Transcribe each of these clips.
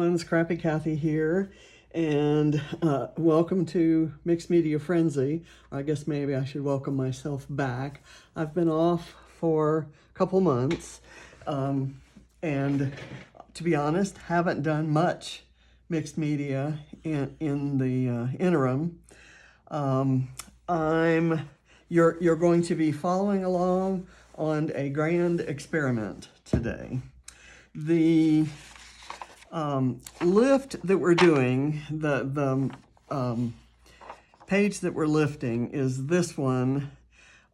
everyone, Scrappy Kathy here, and welcome to Mixed Media Frenzy. I guess maybe I should welcome myself back. I've been off for a couple months, and to be honest, haven't done much mixed media in the interim. You're going to be following along on a grand experiment today. The lift that we're doing, the page that we're lifting is this one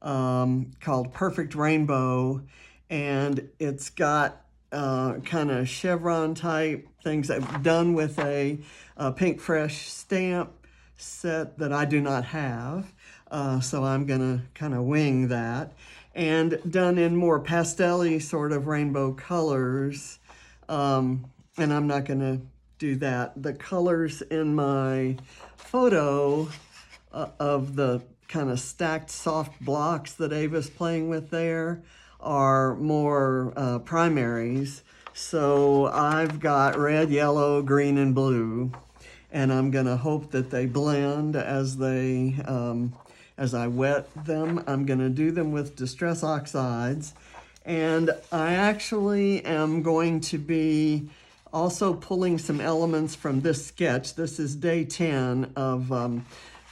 called Perfect Rainbow, and it's got kind of chevron type things I've done with a Pink Fresh stamp set that I do not have, so I'm gonna kind of wing that, and done in more pastel-y sort of rainbow colors. And I'm not going to do that. The colors in my photo of the kind of stacked soft blocks that Ava's playing with there are more primaries. So I've got red, yellow, green, and blue. And I'm going to hope that they blend as I wet them. I'm going to do them with Distress Oxides. And I actually am going to be also pulling some elements from this sketch. This is day 10 of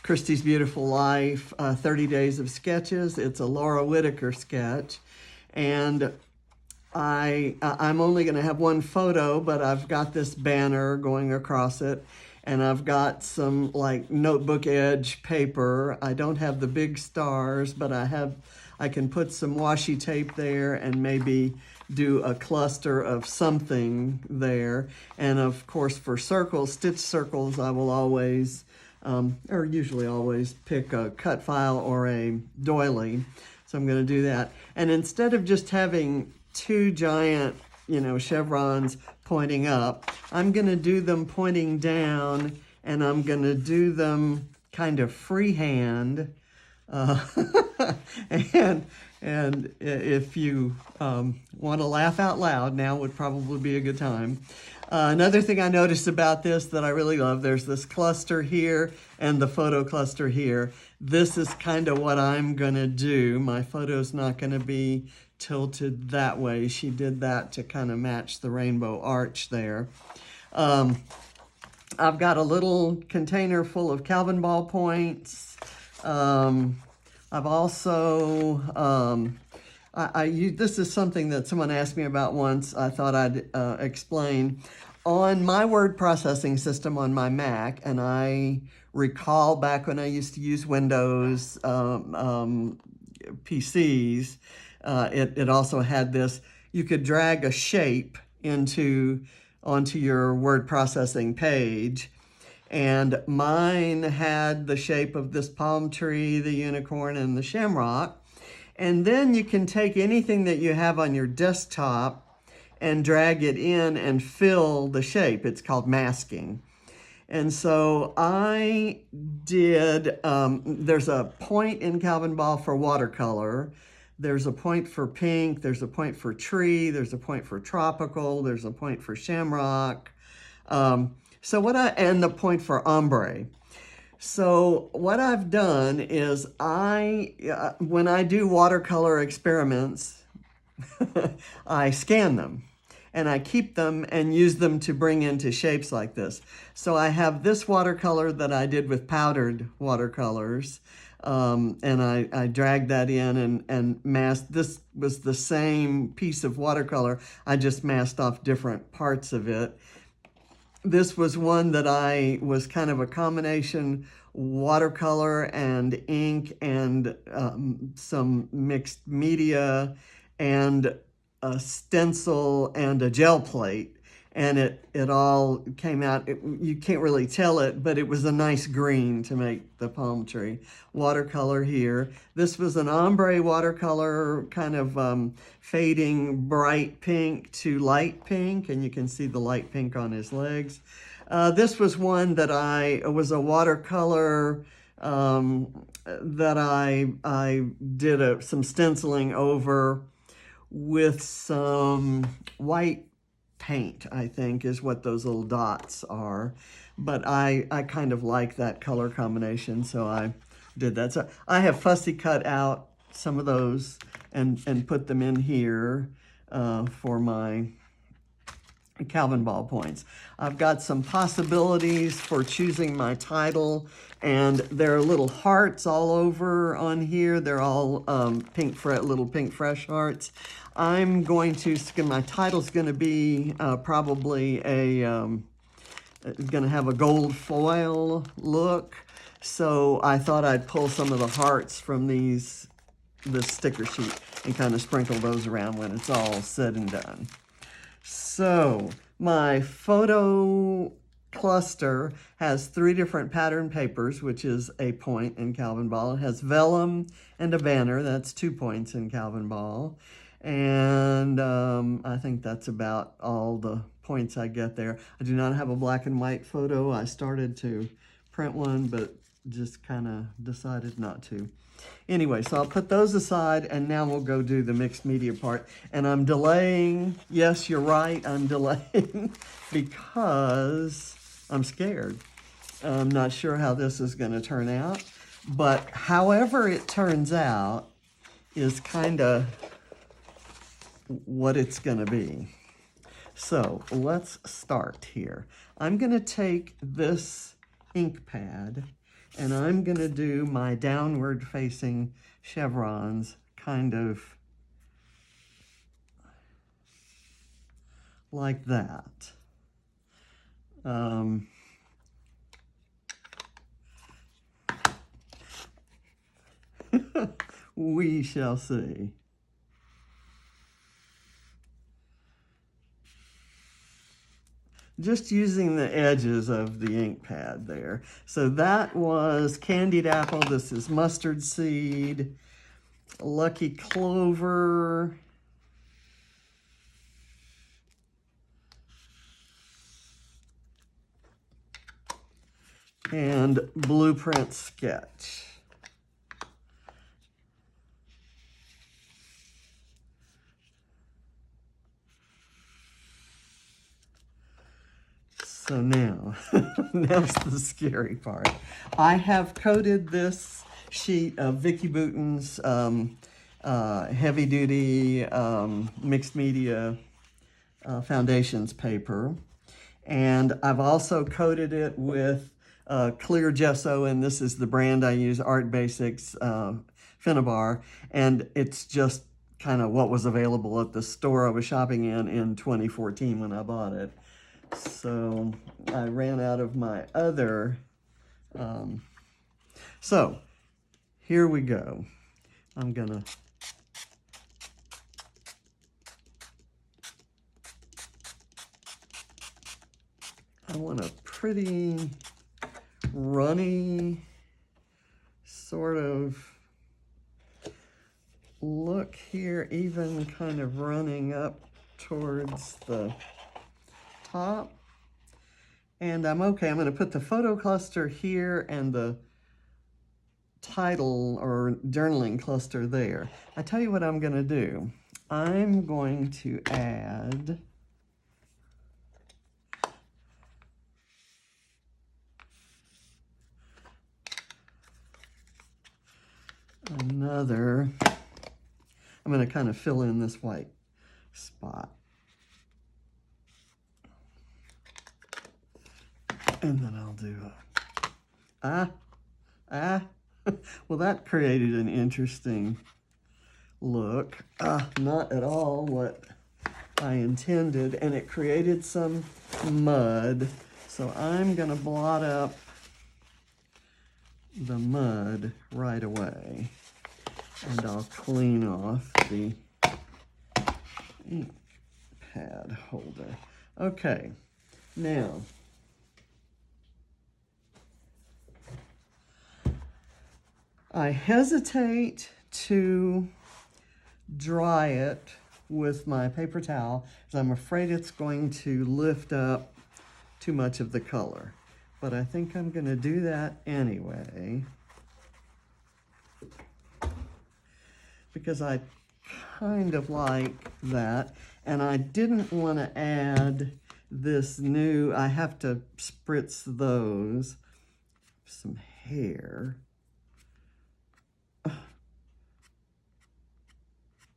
Christie's Beautiful Life, 30 Days of Sketches. It's a Laura Whitaker sketch. And I'm only going to have one photo, but I've got this banner going across it. And I've got some like notebook edge paper. I don't have the big stars, but I can put some washi tape there and maybe do a cluster of something there. And of course, for circles, stitch circles, I will always, or usually always, pick a cut file or a doily. So I'm going to do that. And instead of just having two giant, chevrons pointing up, I'm going to do them pointing down, and I'm going to do them kind of freehand. And if you want to laugh out loud, now would probably be a good time. Another thing I noticed about this that I really love, there's this cluster here and the photo cluster here. This is kind of what I'm going to do. My photo's not going to be tilted that way. She did that to kind of match the rainbow arch there. I've got a little container full of Calvinball points. I've also, this is something that someone asked me about once. I thought I'd explain. On my word processing system on my Mac, and I recall back when I used to use Windows PCs, it also had this, you could drag a shape onto your word processing page. And mine had the shape of this palm tree, the unicorn, and the shamrock. And then you can take anything that you have on your desktop and drag it in and fill the shape. It's called masking. And so I did, there's a point in Calvinball for watercolor. There's a point for pink. There's a point for tree. There's a point for tropical. There's a point for shamrock. And the point for ombre. So what I've done is when I do watercolor experiments, I scan them and I keep them and use them to bring into shapes like this. So I have this watercolor that I did with powdered watercolors, and I dragged that in and masked. This was the same piece of watercolor. I just masked off different parts of it. This was one that I was kind of a combination watercolor and ink and some mixed media and a stencil and a gel plate. And it all came out, you can't really tell it, but it was a nice green to make the palm tree. Watercolor here. This was an ombre watercolor, kind of fading bright pink to light pink, and you can see the light pink on his legs. This was one that was a watercolor that I did some stenciling over with some white paint, I think, is what those little dots are. But I kind of like that color combination, so I did that. So I have fussy cut out some of those and put them in here for my Calvinball points. I've got some possibilities for choosing my title, and there are little hearts all over on here. They're all little pink fresh hearts. I'm going to, my title's going to be probably it's going to have a gold foil look. So I thought I'd pull some of the hearts from this sticker sheet and kind of sprinkle those around when it's all said and done. So my photo cluster has 3 different pattern papers, which is a point in Calvinball. It has vellum and a banner. That's 2 points in Calvinball. And I think that's about all the points I get there. I do not have a black and white photo. I started to print one, but just kind of decided not to. Anyway, so I'll put those aside, and now we'll go do the mixed media part. And I'm delaying. Yes, you're right, I'm delaying because I'm scared. I'm not sure how this is going to turn out. But however it turns out is kind of what it's going to be. So let's start here. I'm going to take this ink pad and I'm going to do my downward facing chevrons kind of like that. We shall see. Just using the edges of the ink pad there. So that was candied apple. This is mustard seed, lucky clover, and blueprint sketch. So now, now's the scary part. I have coated this sheet of Vicki Bouton's heavy duty mixed media foundations paper. And I've also coated it with clear gesso, and this is the brand I use, Art Basics Finnabar, and it's just kind of what was available at the store I was shopping in 2014 when I bought it. So I ran out of my other, so here we go. I want a pretty runny sort of look here, even kind of running up towards the top. And I'm okay. I'm going to put the photo cluster here and the title or journaling cluster there. I tell you what I'm going to do. I'm going to add another. I'm going to kind of fill in this white spot. And then I'll do well, that created an interesting look. Not at all what I intended, and it created some mud. So I'm gonna blot up the mud right away. And I'll clean off the ink pad holder. Okay, now, I hesitate to dry it with my paper towel because I'm afraid it's going to lift up too much of the color. But I think I'm going to do that anyway because I kind of like that. And I didn't want to add this new, I have to spritz those, some hair. Oh,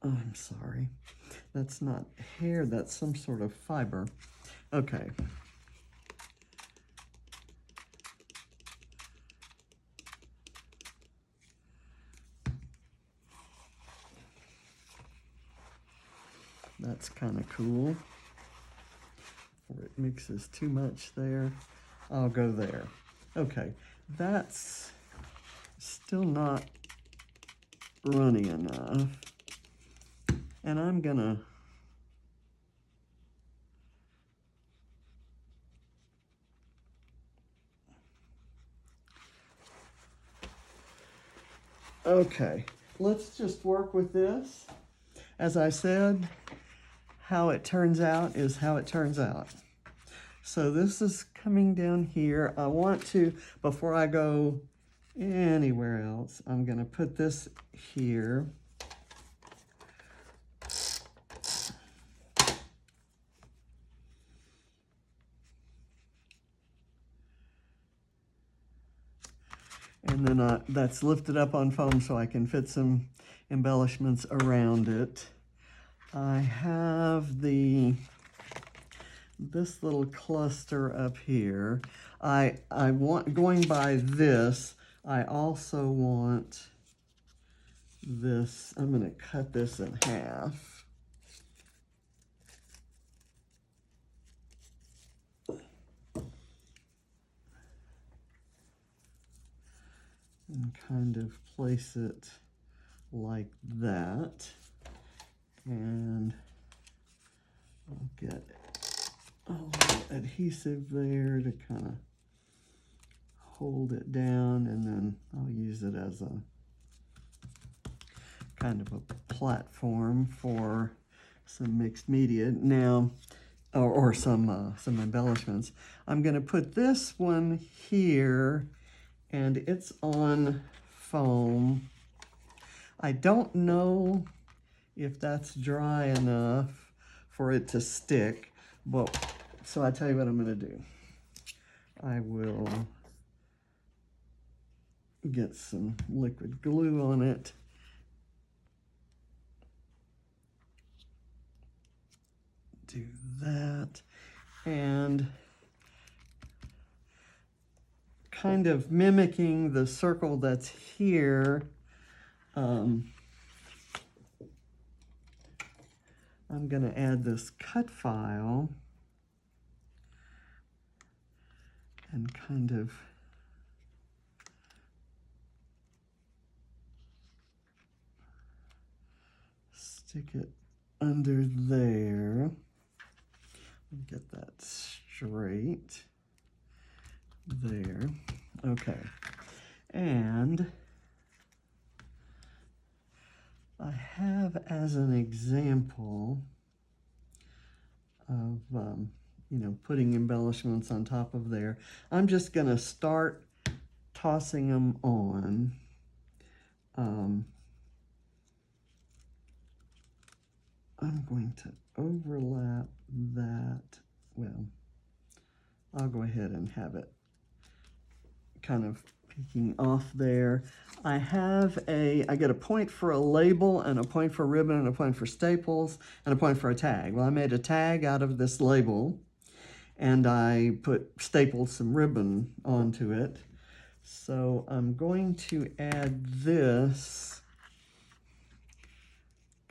I'm sorry. That's not hair, that's some sort of fiber. Okay. That's kind of cool. Or it mixes too much there. I'll go there. Okay, that's still not runny enough. And I'm gonna okay, let's just work with this. As I said, how it turns out is how it turns out. So this is coming down here. I want to, before I go anywhere else, I'm gonna put this here. And then that's lifted up on foam so I can fit some embellishments around it. I have this little cluster up here. I want, going by this, I also want this, I'm gonna cut this in half. And kind of place it like that. And I'll get a little adhesive there to kind of hold it down, and then I'll use it as a kind of a platform for some mixed media. Now, or some embellishments. I'm gonna put this one here, and it's on foam. I don't know if that's dry enough for it to stick, but so I tell you what I'm gonna do. I will get some liquid glue on it. Do that, and kind of mimicking the circle that's here, I'm gonna add this cut file and kind of stick it under there. Get that straight there. Okay, and I have as an example of you know, putting embellishments on top of there. I'm just gonna start tossing them on. I'm going to overlap that. Well, I'll go ahead and have it kind of peeking off there. I get a point for a label and a point for ribbon and a point for staples and a point for a tag. Well, I made a tag out of this label and I stapled some ribbon onto it. So I'm going to add this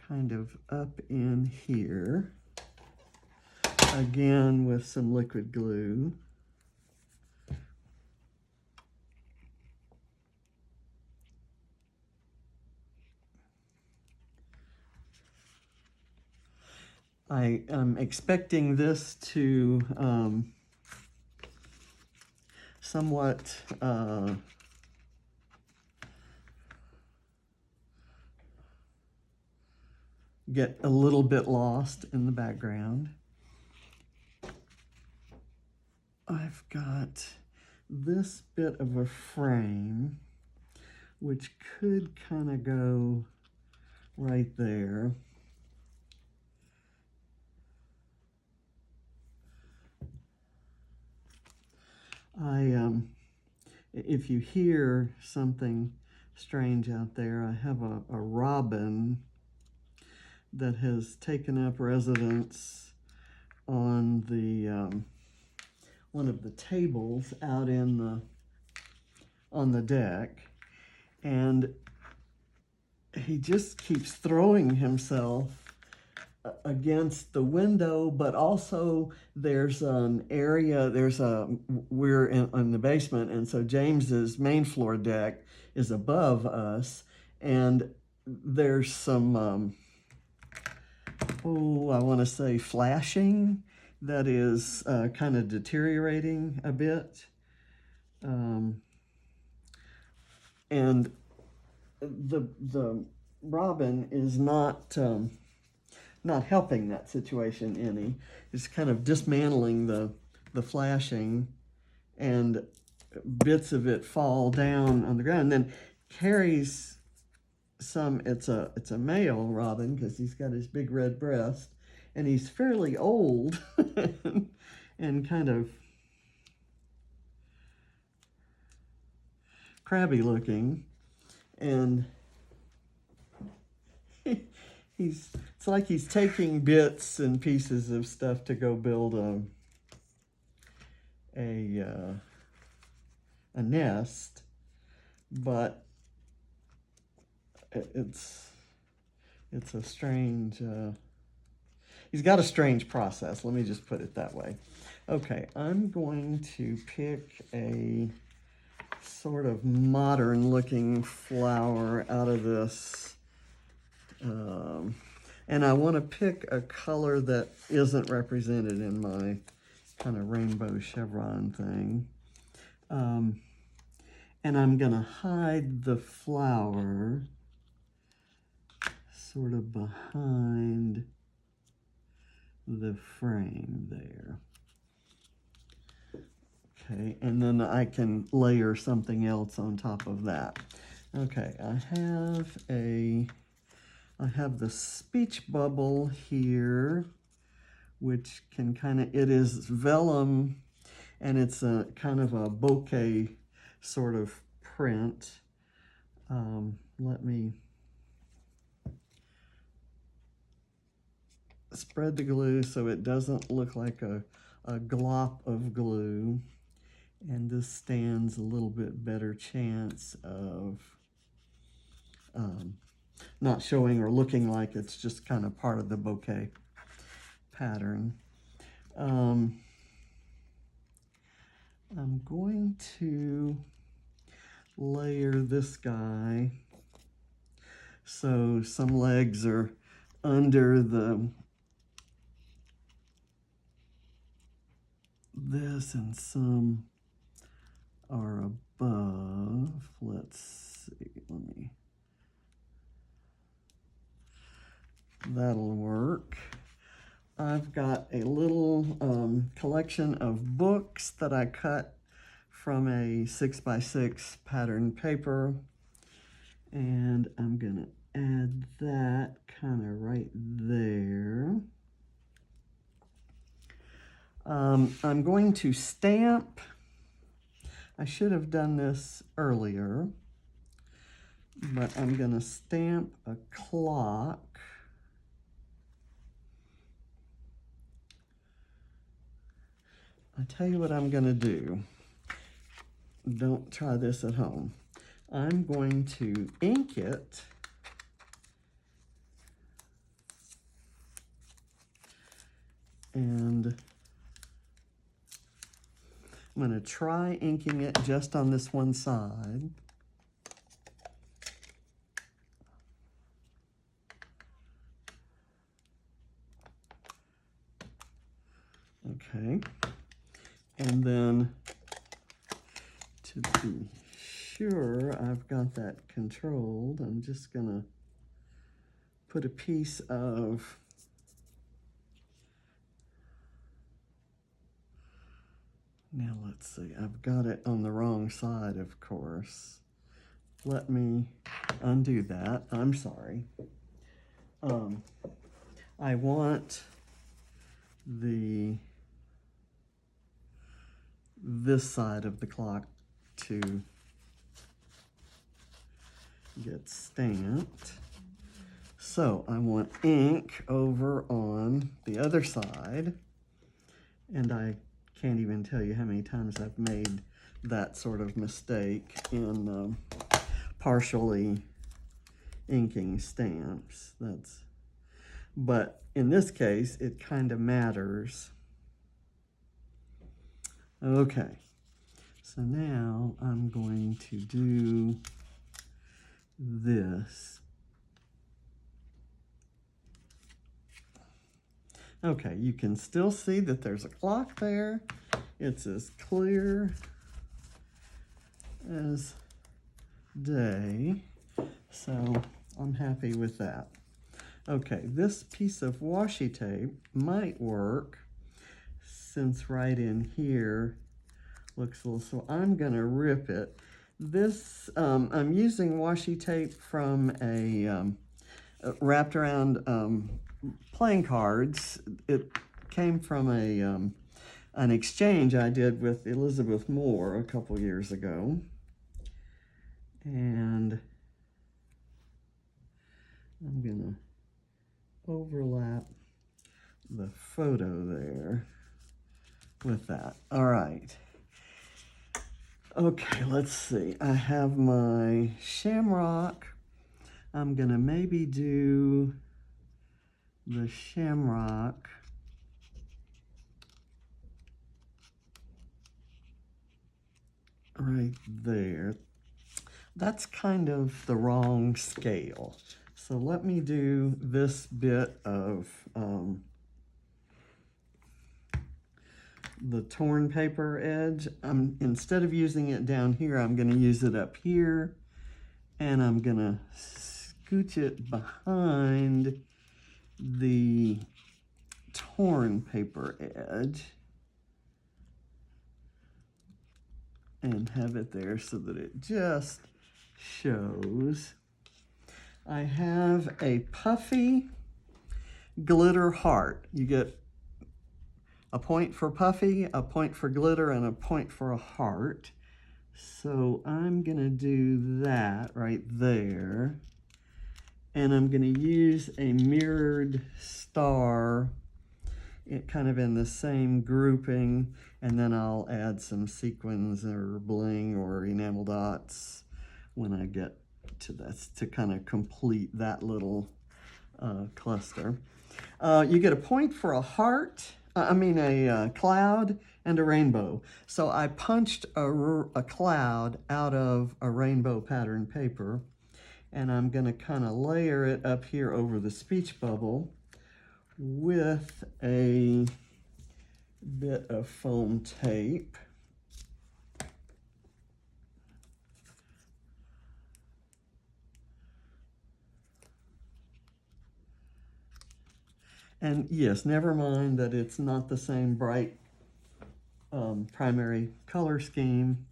kind of up in here, again with some liquid glue. I am expecting this to somewhat get a little bit lost in the background. I've got this bit of a frame which could kind of go right there. If you hear something strange out there, I have a robin that has taken up residence on the one of the tables out on the deck, and he just keeps throwing himself against the window, but also there's an area, we're in the basement, and so James's main floor deck is above us, and there's some, I want to say flashing that is kind of deteriorating a bit. And the robin is not helping that situation any. It's kind of dismantling the flashing, and bits of it fall down on the ground, and then carries some. It's a male robin because he's got his big red breast, and he's fairly old and kind of crabby looking, and it's like he's taking bits and pieces of stuff to go build a nest, but it's a strange, he's got a strange process. Let me just put it that way. Okay, I'm going to pick a sort of modern looking flower out of this. And I want to pick a color that isn't represented in my kind of rainbow chevron thing. And I'm going to hide the flower sort of behind the frame there. Okay, and then I can layer something else on top of that. Okay, I have the speech bubble here, which can it is vellum, and it's a kind of a bouquet sort of print. Let me spread the glue so it doesn't look like a glop of glue, and this stands a little bit better chance of not showing or looking like it's just kind of part of the bouquet pattern. I'm going to layer this guy so some legs are under this and some are above. Let's see, that'll work. I've got a little collection of books that I cut from a 6x6 pattern paper, and I'm gonna add that kind of right there. I'm going to stamp. I should have done this earlier, but I'm gonna stamp a clock. I tell you what I'm gonna do. Don't try this at home. I'm going to ink it and I'm going to try inking it just on this one side. Okay. And then to be sure I've got that controlled, I'm just going to put a piece of now let's see, I've got it on the wrong side, of course. Let me undo that. I'm sorry. I want this side of the clock to get stamped. So I want ink over on the other side, and I can't even tell you how many times I've made that sort of mistake in partially inking stamps. But in this case, it kind of matters. Okay, so now I'm going to do this. Okay, you can still see that there's a clock there. It's as clear as day, so I'm happy with that. Okay, this piece of washi tape might work since right in here looks a little, so I'm gonna rip it. This, I'm using washi tape from a wrapped around playing cards. It came from an exchange I did with Elizabeth Moore a couple years ago. And I'm gonna overlap the photo there with that. All right. Okay, let's see. I have my shamrock. I'm gonna maybe do the shamrock right there. That's kind of the wrong scale. So let me do this bit of the torn paper edge. Instead of using it down here, I'm going to use it up here, and I'm going to scooch it behind the torn paper edge and have it there so that it just shows. I have a puffy glitter heart. You get a point for puffy, a point for glitter, and a point for a heart. So I'm gonna do that right there. And I'm gonna use a mirrored star, kind of in the same grouping, and then I'll add some sequins or bling or enamel dots when I get to this to kind of complete that little cluster. You get a point for a heart, a cloud and a rainbow. So I punched a cloud out of a rainbow pattern paper, and I'm gonna kind of layer it up here over the speech bubble with a bit of foam tape. And yes, never mind that it's not the same bright primary color scheme.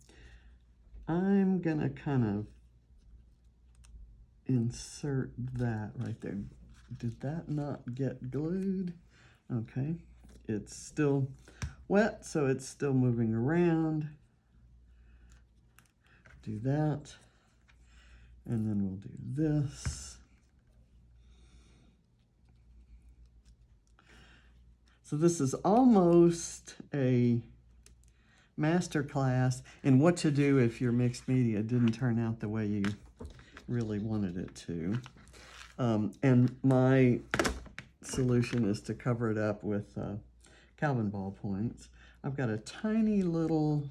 I'm gonna kind of insert that right there. Did that not get glued? Okay, it's still wet, so it's still moving around. Do that, and then we'll do this. So this is almost a master class in what to do if your mixed media didn't turn out the way you really wanted it to. And my solution is to cover it up with Calvinball points. I've got a tiny little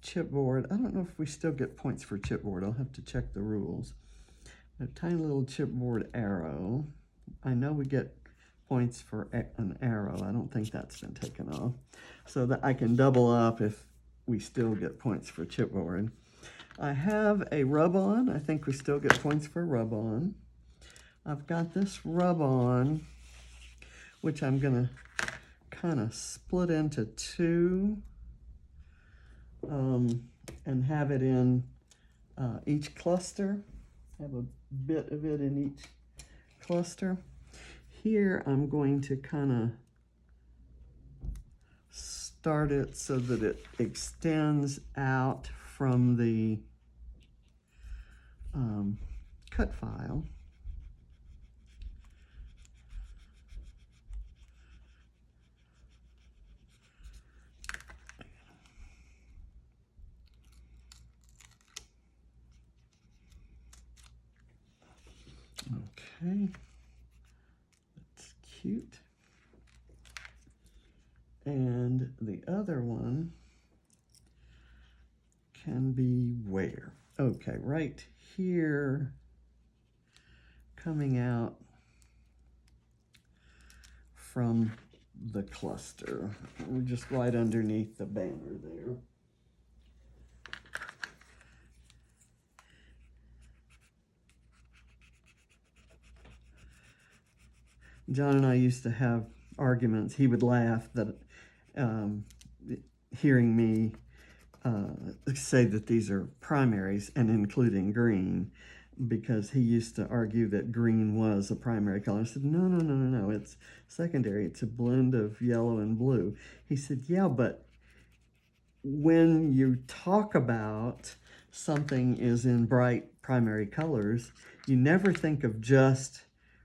chipboard. I don't know if we still get points for chipboard. I'll have to check the rules. A tiny little chipboard arrow. I know we get points for an arrow. I don't think that's been taken off. So that I can double up if we still get points for chipboard. I have a rub-on. I think we still get points for rub-on. I've got this rub-on, which I'm gonna kind of split into two and have it in each cluster. Have a bit of it in each cluster. Here I'm going to kind of start it so that it extends out from the cut file. Okay, that's cute. And the other one can be where? Okay, right here, coming out from the cluster. We're just right underneath the banner there. John and I used to have arguments. He would laugh that hearing me say that these are primaries and including green, because he used to argue that green was a primary color. I said, no, it's secondary. It's a blend of yellow and blue. He said, yeah, but when you talk about something is in bright primary colors, you never think of just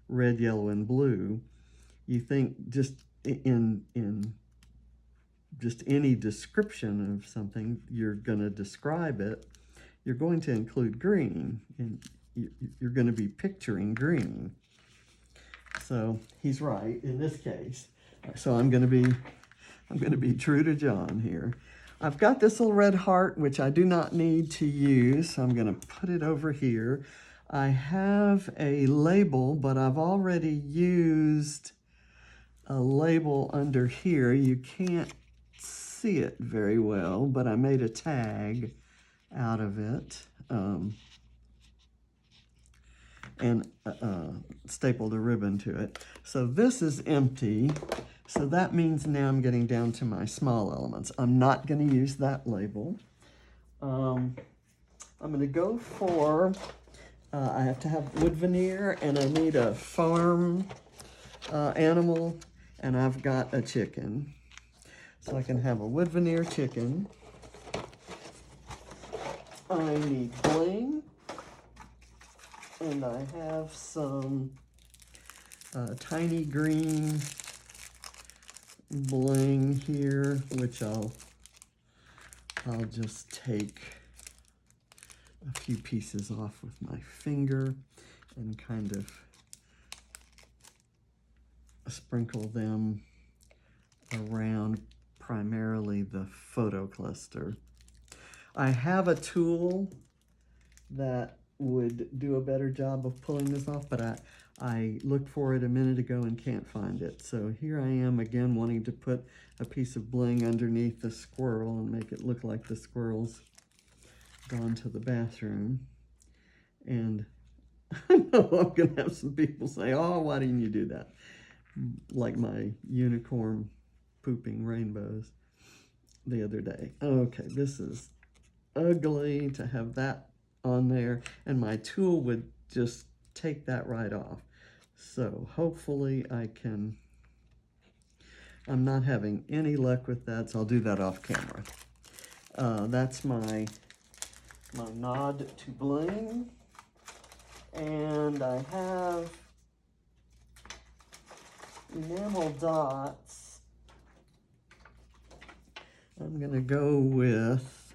red, yellow, and blue. You think just in just any description of something, you're going to describe it, you're going to include green, and you're going to be picturing green. So he's right in this case. So I'm going to be true to John here. I've got this little red heart, which I do not need to use, so I'm going to put it over here. I have a label, but I've already used a label under here. You can't see it very well, but I made a tag out of it and stapled a ribbon to it. So this is empty. So that means now I'm getting down to my small elements. I'm not going to use that label. I'm going to go for, I have to have wood veneer, and I need a farm animal, and I've got a chicken. So I can have a wood veneer chicken. I need bling, and I have some tiny green bling here, which I'll just take a few pieces off with my finger and kind of sprinkle them around primarily the photo cluster. I have a tool that would do a better job of pulling this off, but I looked for it a minute ago and can't find it. So here I am again wanting to put a piece of bling underneath the squirrel and make it look like the squirrel's gone to the bathroom. And I know I'm going to have some people say, oh, why didn't you do that? Like my unicorn pooping rainbows the other day. Okay, this is ugly to have that on there, and my tool would just take that right off. So hopefully I'm not having any luck with that, so I'll do that off camera. That's my nod to bling, and I have enamel dots. I'm going to go with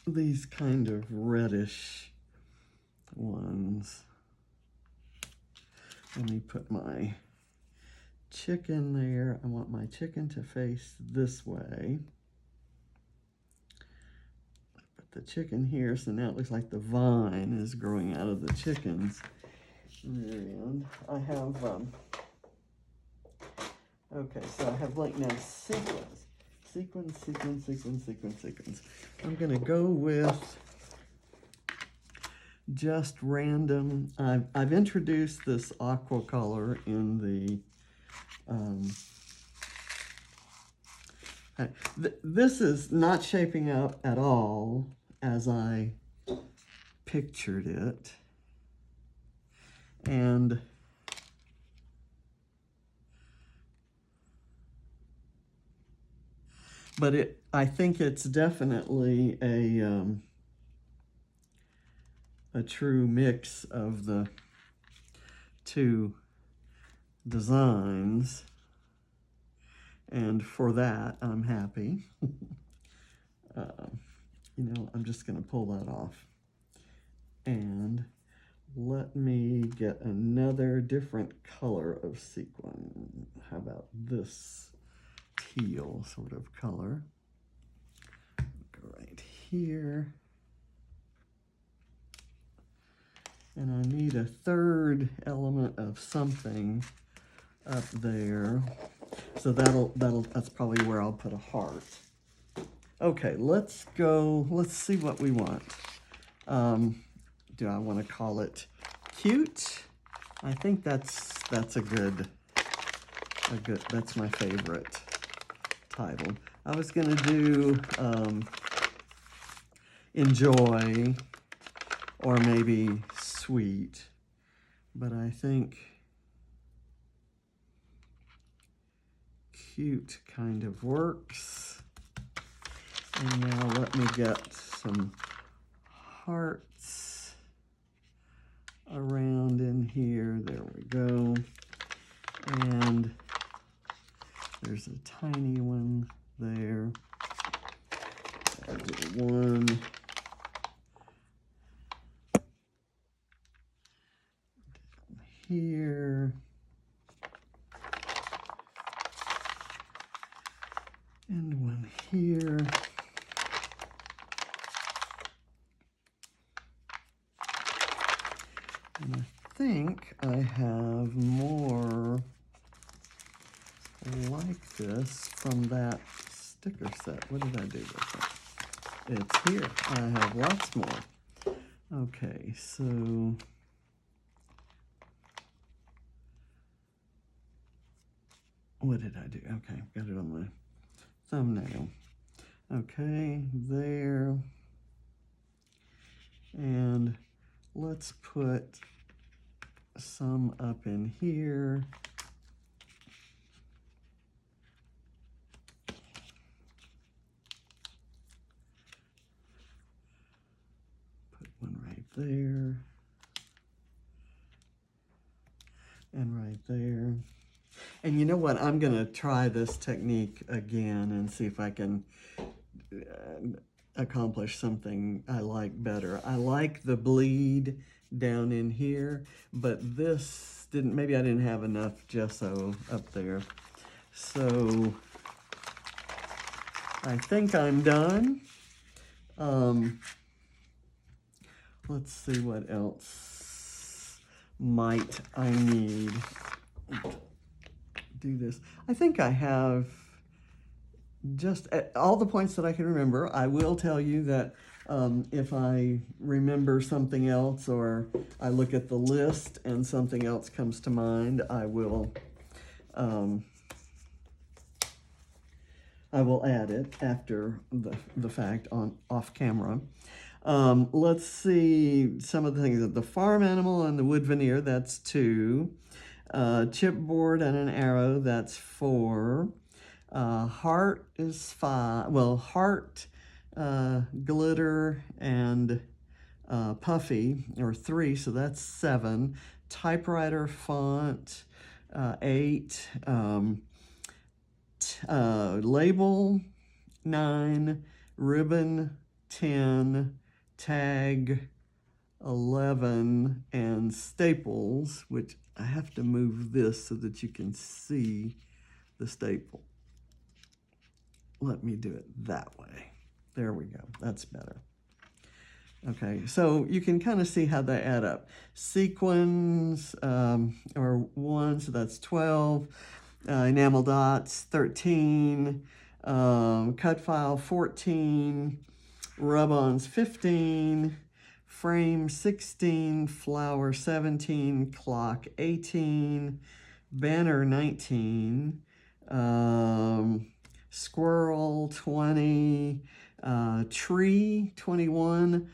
these kind of reddish ones. Let me put my chicken there. I want my chicken to face this way. Put the chicken here, so now it looks like the vine is growing out of the chicken's rear end. I have, okay, so I have like now sequins. Sequins. I'm going to go with just random. I've introduced this aqua color in the, this is not shaping up at all as I pictured it. But I think it's definitely a true mix of the two designs, and for that I'm happy. You know, I'm just going to pull that off, and let me get another different color of sequin. How about this teal sort of color? Go right here. And I need a third element of something up there. So that's probably where I'll put a heart. Okay, let's see what we want. Do I want to call it cute? I think that's a good, that's my favorite title. I was gonna do enjoy, or maybe sweet, but I think cute kind of works. And now let me get some hearts around in here. There we go. And there's a tiny one there. I'll do one. Down here. And one here. And I think I have more like this from that sticker set. What did I do with it? It's here. I have lots more. Okay, so what did I do? Okay, got it on my thumbnail. Okay, there. And let's put some up in here. Put one right there. And right there. And you know what? I'm going to try this technique again and see if I can accomplish something I like better. I like the bleed down in here, but this didn't, maybe I didn't have enough gesso up there. So I think I'm done. Let's see what else might I need. Do this. I think I have just all the points that I can remember. I will tell you that if I remember something else, or I look at the list and something else comes to mind, I will add it after the fact off camera. Let's see some of the things. The farm animal and the wood veneer, that's 2. Chipboard and an arrow, that's 4. Heart is 5. Well, heart, glitter, and puffy are 3, so that's 7. Typewriter font, 8. Label, 9. Ribbon, 10. Tag, 11. And staples, which I have to move this so that you can see the staple. Let me do it that way. There we go. That's better. Okay, so you can kind of see how they add up. Sequins are 1, so that's 12. Enamel dots, 13. Cut file, 14. Rub-ons, 15. Frame, 16. Flower, 17. Clock, 18. Banner, 19. Squirrel, 20. Tree, 21.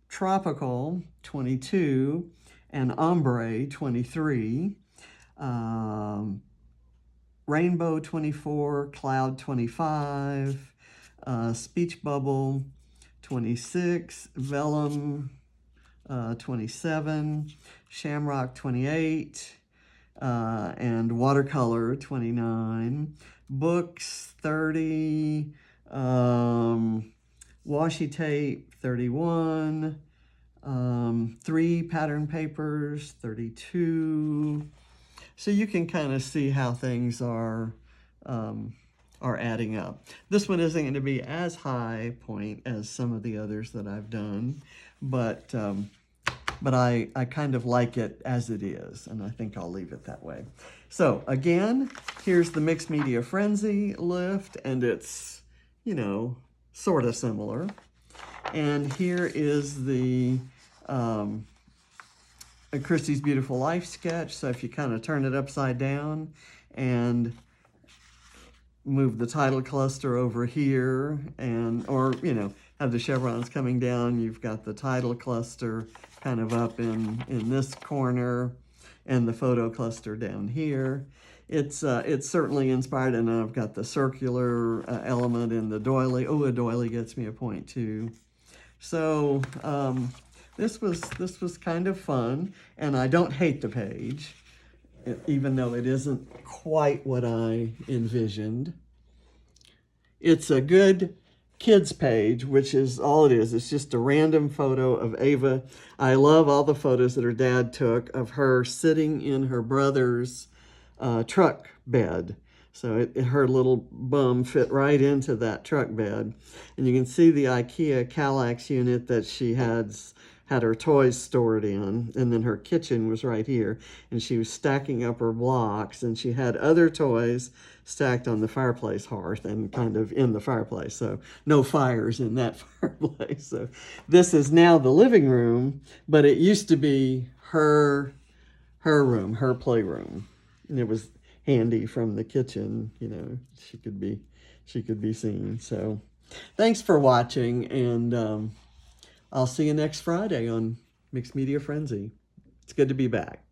Tropical, 22, and Ombre, 23. Rainbow, 24, Cloud, 25, Speech Bubble, 26, Vellum, 27, Shamrock, 28, and Watercolor, 29, Books, 30, Washi Tape, 31, 3 Pattern Papers, 32. So you can kind of see how things are adding up. This one isn't going to be as high point as some of the others that I've done, but I kind of like it as it is, and I think I'll leave it that way. So again, here's the Mixed Media Frenzy lift, and it's, you know, sort of similar. And here is the Christie's Beautiful Life sketch. So if you kind of turn it upside down and move the title cluster over here, or you know, have the chevrons coming down, you've got the title cluster kind of up in this corner and the photo cluster down here. It's certainly inspired, and I've got the circular element in the doily. Oh, a doily gets me a point too. So this was kind of fun, and I don't hate the page, even though it isn't quite what I envisioned. It's a good kids page, which is all it is. It's just a random photo of Ava. I love all the photos that her dad took of her sitting in her brother's truck bed. So her little bum fit right into that truck bed. And you can see the IKEA Kallax unit that she had her toys stored in, and then her kitchen was right here, and she was stacking up her blocks, and she had other toys stacked on the fireplace hearth and kind of in the fireplace, so no fires in that fireplace. So this is now the living room, but it used to be her room, her playroom, and it was handy from the kitchen, you know, she could be seen. So thanks for watching, and I'll see you next Friday on Mixed Media Frenzy. It's good to be back.